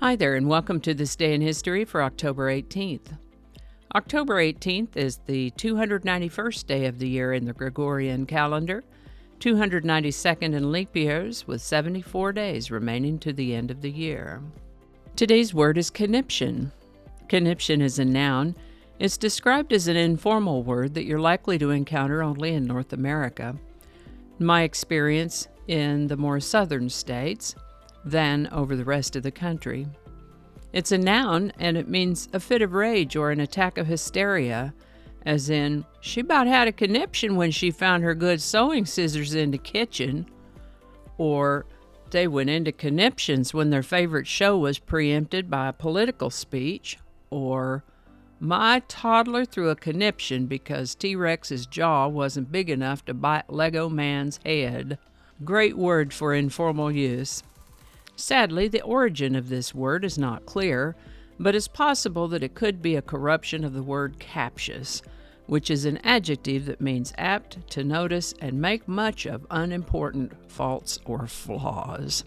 Hi there, and welcome to This Day in History for October 18th. October 18th is the 291st day of the year in the Gregorian calendar, 292nd in leap years, with 74 days remaining to the end of the year. Today's word is conniption. Conniption is a noun. It's described as an informal word that you're likely to encounter only in North America. My experience in the more southern states than over the rest of the country. It's a noun, and it means a fit of rage or an attack of hysteria, as in, she about had a conniption when she found her good sewing scissors in the kitchen, or they went into conniptions when their favorite show was preempted by a political speech, or my toddler threw a conniption because T-Rex's jaw wasn't big enough to bite Lego man's head. Great word for informal use. Sadly, the origin of this word is not clear, but it's possible that it could be a corruption of the word captious, which is an adjective that means apt to notice and make much of unimportant faults or flaws.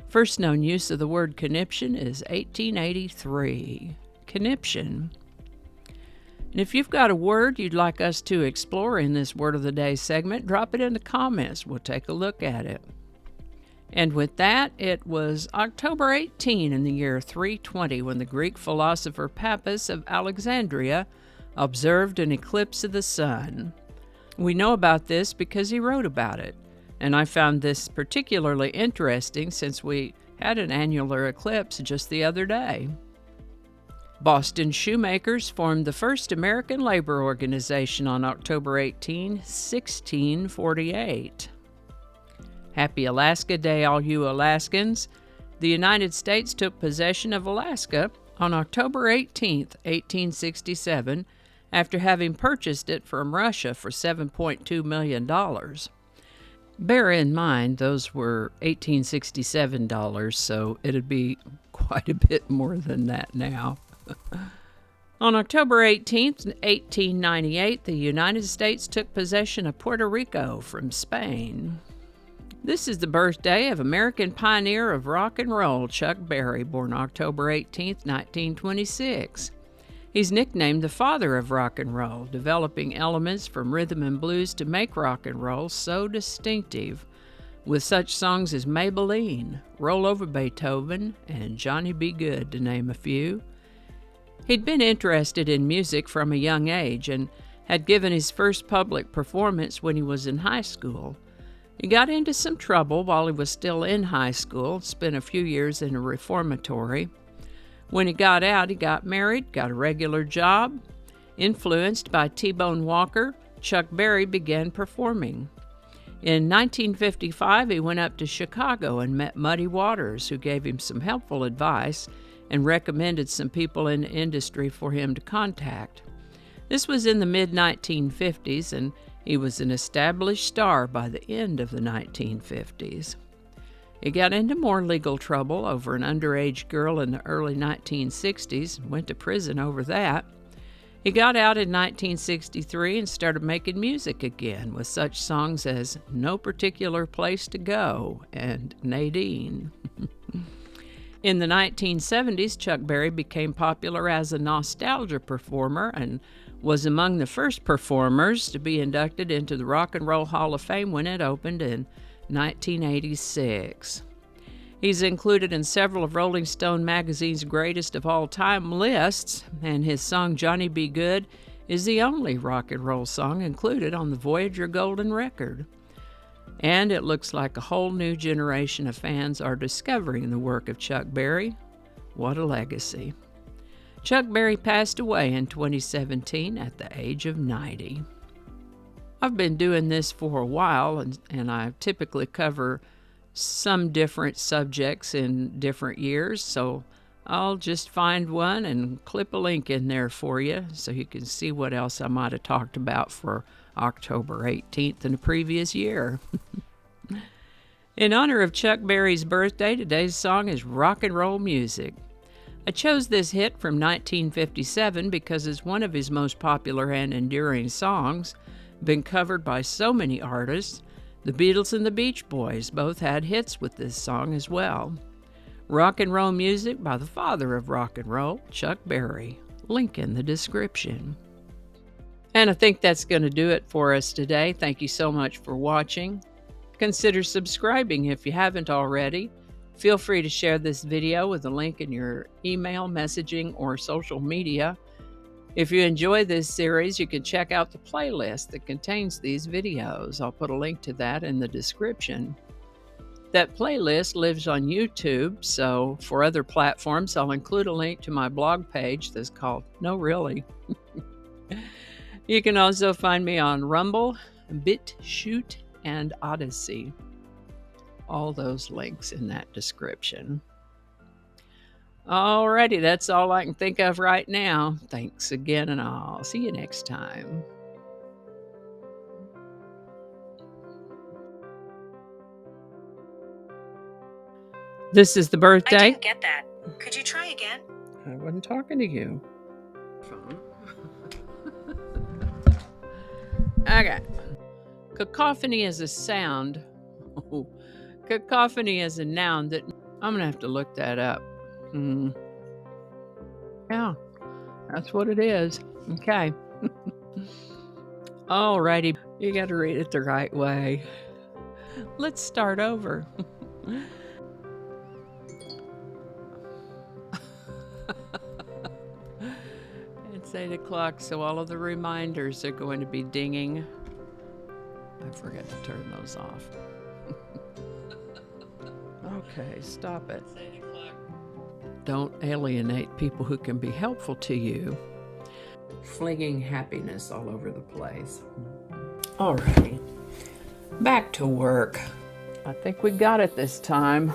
First known use of the word conniption is 1883. Conniption. And if you've got a word you'd like us to explore in this Word of the Day segment, drop it in the comments. We'll take a look at it. And with that, it was October 18 in the year 320 when the Greek philosopher Pappus of Alexandria observed an eclipse of the sun. We know about this because he wrote about it, and I found this particularly interesting since we had an annular eclipse just the other day. Boston shoemakers formed the first American labor organization on October 18, 1648. Happy Alaska Day, all you Alaskans. The United States took possession of Alaska on October 18, 1867, after having purchased it from Russia for $7.2 million. Bear in mind, those were $1867, so it'd be quite a bit more than that now. On October 18, 1898, the United States took possession of Puerto Rico from Spain. This is the birthday of American pioneer of rock and roll, Chuck Berry, born October 18, 1926. He's nicknamed the father of rock and roll, developing elements from rhythm and blues to make rock and roll so distinctive, with such songs as Maybelline, Roll Over Beethoven, and Johnny Be Good, to name a few. He'd been interested in music from a young age and had given his first public performance when he was in high school. He got into some trouble while he was still in high school, spent a few years in a reformatory. When he got out, he got married, got a regular job. Influenced by T-Bone Walker, Chuck Berry began performing. In 1955, he went up to Chicago and met Muddy Waters, who gave him some helpful advice and recommended some people in the industry for him to contact. This was in the mid-1950s, and he was an established star by the end of the 1950s. He got into more legal trouble over an underage girl in the early 1960s and went to prison over that. He got out in 1963 and started making music again with such songs as No Particular Place to Go and Nadine. In the 1970s, Chuck Berry became popular as a nostalgia performer and was among the first performers to be inducted into the Rock and Roll Hall of Fame when it opened in 1986. He's included in several of Rolling Stone magazine's greatest of all time lists, and his song Johnny Be Good is the only rock and roll song included on the Voyager Golden Record. And it looks like a whole new generation of fans are discovering the work of Chuck Berry. What a legacy. Chuck Berry passed away in 2017 at the age of 90. I've been doing this for a while, and I typically cover some different subjects in different years, so I'll just find one and clip a link in there for you so you can see what else I might have talked about for October 18th in the previous year. In honor of Chuck Berry's birthday, today's song is Rock and Roll Music. I chose this hit from 1957 because it's one of his most popular and enduring songs, been covered by so many artists. The Beatles and the Beach Boys both had hits with this song as well. Rock and roll music by the father of rock and roll, Chuck Berry. Link in the description. And I think that's going to do it for us today. Thank you so much for watching. Consider subscribing if you haven't already. Feel free to share this video with a link in your email, messaging, or social media. If you enjoy this series, you can check out the playlist that contains these videos. I'll put a link to that in the description. That playlist lives on YouTube, so for other platforms, I'll include a link to my blog page that's called No Really. You can also find me on Rumble, BitChute, and Odyssey. All those links in that description. Alrighty, that's all I can think of right now. Thanks again, and I'll see you next time. This is the birthday. I didn't get that. Could you try again? I wasn't talking to you. Okay. Cacophony is a sound. Cacophony is a noun that... I'm going to have to look that up. Yeah, that's what it is. Okay. Alrighty. You got to read it the right way. Let's start over. It's 8 o'clock, so all of the reminders are going to be dinging. I forgot to turn those off. Okay, stop it. It's 8 o'clock. Don't alienate people who can be helpful to you. Flinging happiness all over the place. Alrighty, back to work. I think we got it this time.